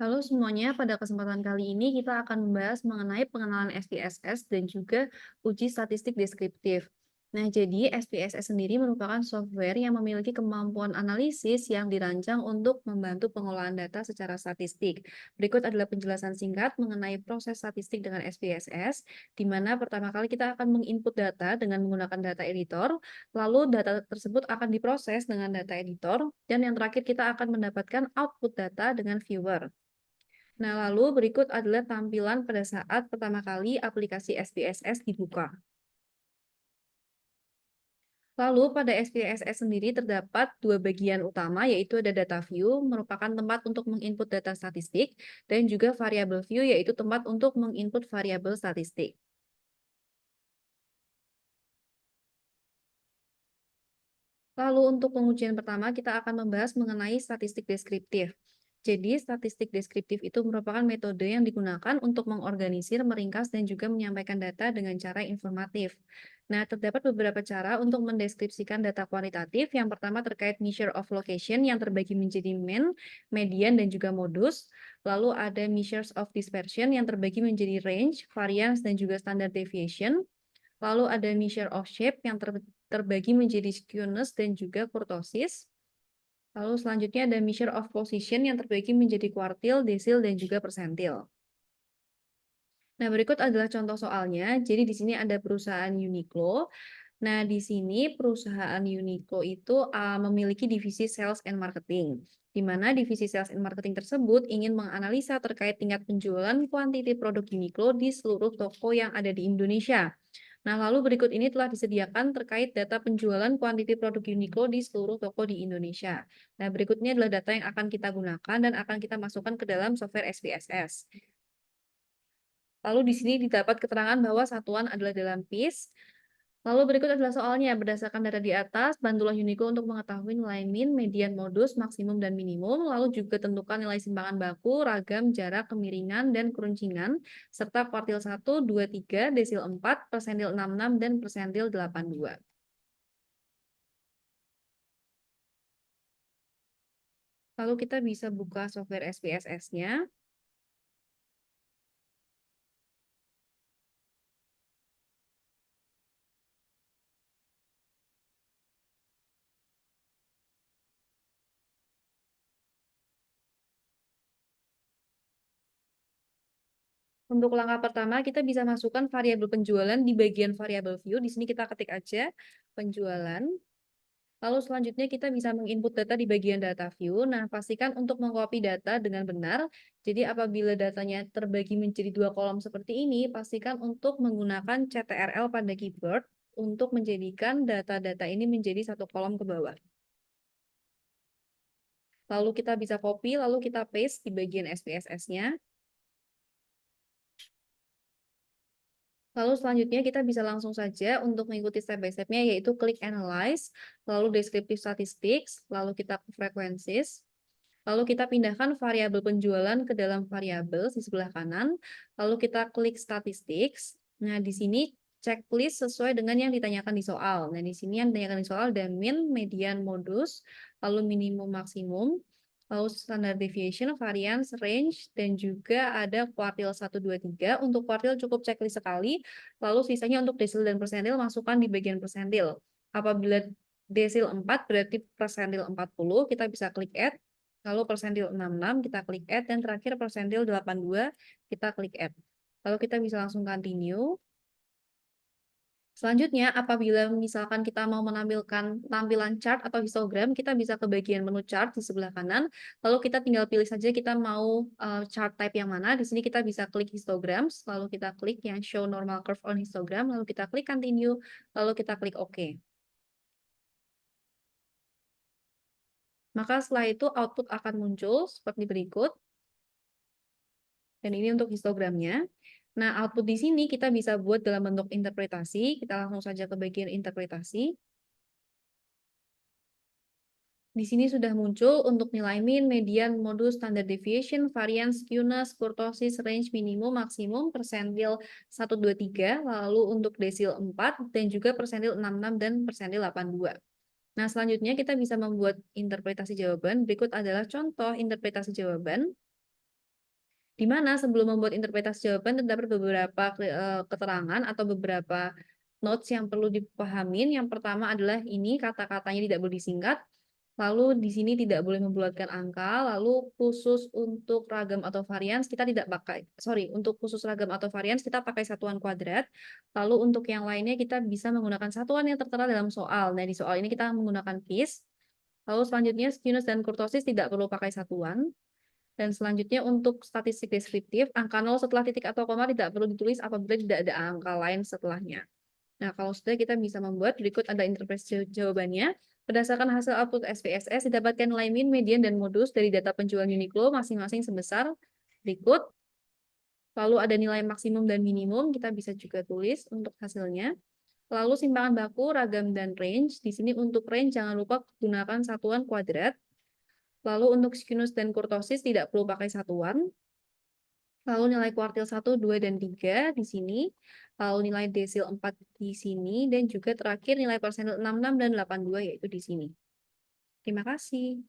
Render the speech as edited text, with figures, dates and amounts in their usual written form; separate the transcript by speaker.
Speaker 1: Halo semuanya, pada kesempatan kali ini kita akan membahas mengenai pengenalan SPSS dan juga uji statistik deskriptif. Nah, jadi SPSS sendiri merupakan software yang memiliki kemampuan analisis yang dirancang untuk membantu pengolahan data secara statistik. Berikut adalah penjelasan singkat mengenai proses statistik dengan SPSS, di mana pertama kali kita akan menginput data dengan menggunakan data editor, lalu data tersebut akan diproses dengan data editor, dan yang terakhir kita akan mendapatkan output data dengan viewer. Nah, lalu berikut adalah tampilan pada saat pertama kali aplikasi SPSS dibuka. Lalu pada SPSS sendiri terdapat dua bagian utama, yaitu ada data view, merupakan tempat untuk menginput data statistik, dan juga variable view, yaitu tempat untuk menginput variabel statistik. Lalu untuk pengujian pertama kita akan membahas mengenai statistik deskriptif. Jadi statistik deskriptif itu merupakan metode yang digunakan untuk mengorganisir, meringkas, dan juga menyampaikan data dengan cara informatif. Nah, terdapat beberapa cara untuk mendeskripsikan data kualitatif. Yang pertama terkait measure of location yang terbagi menjadi mean, median, dan juga modus. Lalu ada measures of dispersion yang terbagi menjadi range, variance, dan juga standard deviation. Lalu ada measure of shape yang terbagi menjadi skewness dan juga kurtosis. Lalu selanjutnya ada measure of position yang terbagi menjadi kuartil, desil, dan juga persentil. Nah, berikut adalah contoh soalnya. Jadi di sini ada perusahaan Uniqlo. Nah, di sini perusahaan Uniqlo itu memiliki divisi sales and marketing, di mana divisi sales and marketing tersebut ingin menganalisa terkait tingkat penjualan kuantiti produk Uniqlo di seluruh toko yang ada di Indonesia. Nah, lalu berikut ini telah disediakan terkait data penjualan kuantiti produk Uniqlo di seluruh toko di Indonesia. Nah, berikutnya adalah data yang akan kita gunakan dan akan kita masukkan ke dalam software SPSS. Lalu di sini didapat keterangan bahwa satuan adalah dalam piece. Lalu berikut adalah soalnya. Berdasarkan data di atas, bantulah Uniqlo untuk mengetahui nilai min, median, modus, maksimum, dan minimum. Lalu juga tentukan nilai simpangan baku, ragam, jarak, kemiringan, dan keruncingan, serta kuartil 1, 2, 3, desil 4, persentil 66, dan persentil 82. Lalu kita bisa buka software SPSS-nya. Untuk langkah pertama, kita bisa masukkan variabel penjualan di bagian variabel view. Di sini kita ketik aja penjualan. Lalu selanjutnya kita bisa menginput data di bagian data view. Nah, pastikan untuk mengcopy data dengan benar. Jadi apabila datanya terbagi menjadi dua kolom seperti ini, pastikan untuk menggunakan CTRL pada keyboard untuk menjadikan data-data ini menjadi satu kolom ke bawah. Lalu kita bisa copy, lalu kita paste di bagian SPSS-nya. Lalu selanjutnya kita bisa langsung saja untuk mengikuti step by step-nya, yaitu klik Analyze, lalu Descriptive Statistics, lalu kita ke Frequencies, lalu kita pindahkan variabel penjualan ke dalam variabel di sebelah kanan, lalu kita klik Statistics. Nah, di sini checklist sesuai dengan yang ditanyakan di soal. Nah, di sini yang ditanyakan di soal ada min, median, modus, lalu minimum, maksimum, lalu standard deviation, variance, range, dan juga ada kuartil 1, 2, 3. Untuk kuartil cukup checklist sekali, lalu sisanya untuk desil dan persentil masukkan di bagian persentil. Apabila desil 4 berarti persentil 40, kita bisa klik add, lalu persentil 66 kita klik add, dan terakhir persentil 82 kita klik add. Lalu kita bisa langsung continue. Selanjutnya, apabila misalkan kita mau menampilkan tampilan chart atau histogram, kita bisa ke bagian menu chart di sebelah kanan, lalu kita tinggal pilih saja kita mau chart type yang mana. Di sini kita bisa klik histograms, lalu kita klik yang show normal curve on histogram, lalu kita klik continue, lalu kita klik OK. Maka setelah itu output akan muncul seperti berikut. Dan ini untuk histogramnya. Nah, output di sini kita bisa buat dalam bentuk interpretasi. Kita langsung saja ke bagian interpretasi. Di sini sudah muncul untuk nilai min, median, modus, standard deviation, variance, skewness, kurtosis, range, minimum, maksimum, persentil 1, 2, 3, lalu untuk desil 4, dan juga persentil 66 dan persentil 82. Nah, selanjutnya kita bisa membuat interpretasi jawaban. Berikut adalah contoh interpretasi jawaban. Di mana sebelum membuat interpretasi jawaban terdapat beberapa keterangan atau beberapa notes yang perlu dipahamin. Yang pertama adalah ini kata-katanya tidak boleh disingkat, lalu di sini tidak boleh membulatkan angka, lalu khusus untuk ragam atau varians kita tidak pakai, sorry, untuk khusus ragam atau varians kita pakai satuan kuadrat, lalu untuk yang lainnya kita bisa menggunakan satuan yang tertera dalam soal. Nah, di soal ini kita menggunakan piece, lalu selanjutnya skewness dan kurtosis tidak perlu pakai satuan. Dan selanjutnya untuk statistik deskriptif, angka 0 setelah titik atau koma tidak perlu ditulis apabila tidak ada angka lain setelahnya. Nah, kalau sudah kita bisa membuat, berikut ada interpretasi jawabannya. Berdasarkan hasil output SPSS, didapatkan nilai min, median, dan modus dari data penjualan Uniqlo masing-masing sebesar berikut. Lalu ada nilai maksimum dan minimum, kita bisa juga tulis untuk hasilnya. Lalu simpangan baku, ragam, dan range. Di sini untuk range jangan lupa gunakan satuan kuadrat. Lalu untuk skewness dan kurtosis tidak perlu pakai satuan. Lalu nilai kuartil 1, 2, dan 3 di sini. Lalu nilai desil 4 di sini. Dan juga terakhir nilai persentil 66 dan 82 yaitu di sini. Terima kasih.